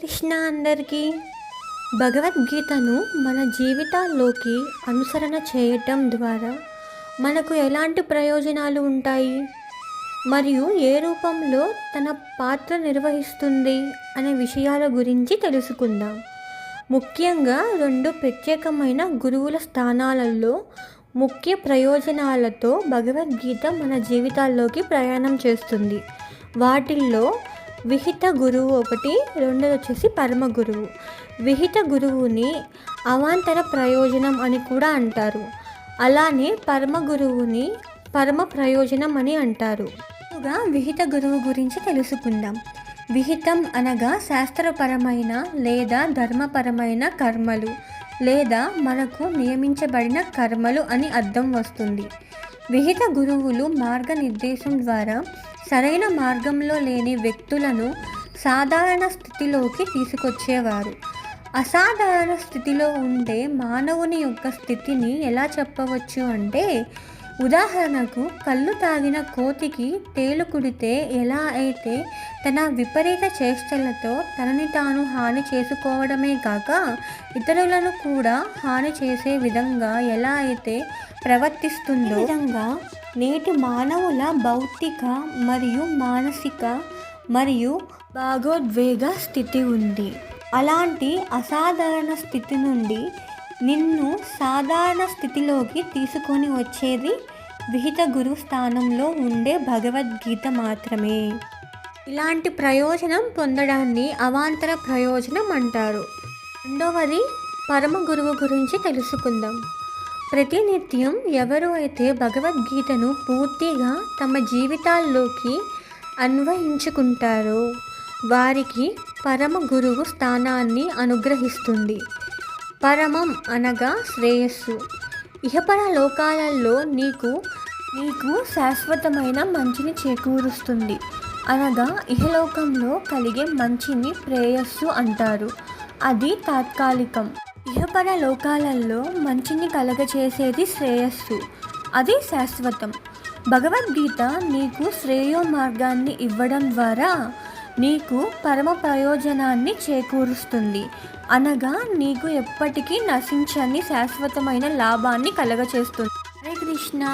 కృష్ణ అందరికీ. భగవద్గీతను మన జీవితాల్లోకి అనుసరణ చేయటం ద్వారా మనకు ఎలాంటి ప్రయోజనాలు ఉంటాయి మరియు ఏ రూపంలో తన పాత్ర నిర్వహిస్తుంది అనే విషయాల గురించి తెలుసుకుందాం. ముఖ్యంగా 2 ప్రత్యేకమైన గురువుల స్థానాలలో ముఖ్య ప్రయోజనాలతో భగవద్గీత మన జీవితాల్లోకి ప్రయాణం చేస్తుంది. వాటిల్లో విహిత గురువు ఒకటి, రెండోది వచ్చేసి పరమ గురువు. విహిత గురువుని అవాంతర ప్రయోజనం అని కూడా అంటారు. అలానే పరమ గురువుని పరమ ప్రయోజనం అని అంటారు. విహిత గురువు గురించి తెలుసుకుందాం. విహితం అనగా శాస్త్రపరమైన లేదా ధర్మపరమైన కర్మలు లేదా మనకు నియమించబడిన కర్మలు అని అర్థం వస్తుంది. విహిత గురువులు మార్గనిర్దేశం ద్వారా సరైన మార్గంలో లేని వ్యక్తులను సాధారణ స్థితిలోకి తీసుకొచ్చేవారు. అసాధారణ స్థితిలో ఉండే మానవుని యొక్క స్థితిని ఎలా చెప్పవచ్చు అంటే, ఉదాహరణకు కళ్ళు తాగిన కోతికి తేలు కుడితే ఎలా అయితే తన విపరీత చేష్టలతో తనని తాను హాని చేసుకోవడమే కాక ఇతరులను కూడా హాని చేసే విధంగా ఎలా అయితే ప్రవర్తిస్తుందో, విధంగా నేటి మానవుల భౌతిక మరియు మానసిక మరియు భావోద్వేగ స్థితి ఉంది. అలాంటి అసాధారణ స్థితి నుండి నిన్ను సాధారణ స్థితిలోకి తీసుకొని వచ్చేది విహిత గురు స్థానంలో ఉండే భగవద్గీత మాత్రమే. ఇలాంటి ప్రయోజనం పొందడాన్ని అవాంతర ప్రయోజనం అంటారు. రెండవది పరమ గురువు గురించి తెలుసుకుందాం. ప్రతినిత్యం ఎవరు అయితే భగవద్గీతను పూర్తిగా తమ జీవితాల్లోకి అన్వయించుకుంటారో వారికి పరమ గురువు స్థానాన్ని అనుగ్రహిస్తుంది. పరమం అనగా శ్రేయస్సు. ఇహపర లోకాలలో నీకు శాశ్వతమైన మంచిని చేకూరుస్తుంది. అనగా ఇహలోకంలో కలిగే మంచిని ప్రేయస్సు అంటారు. అది తాత్కాలికం. ఇహపర లోకాలలో మంచిని కలగచేసేది శ్రేయస్సు, అది శాశ్వతం. భగవద్గీత నీకు శ్రేయో మార్గాన్ని ఇవ్వడం ద్వారా నీకు పరమ ప్రయోజనాన్ని చేకూరుస్తుంది. అనగా నీకు ఎప్పటికీ నశించని శాశ్వతమైన లాభాన్ని కలగచేస్తుంది. హరే కృష్ణ.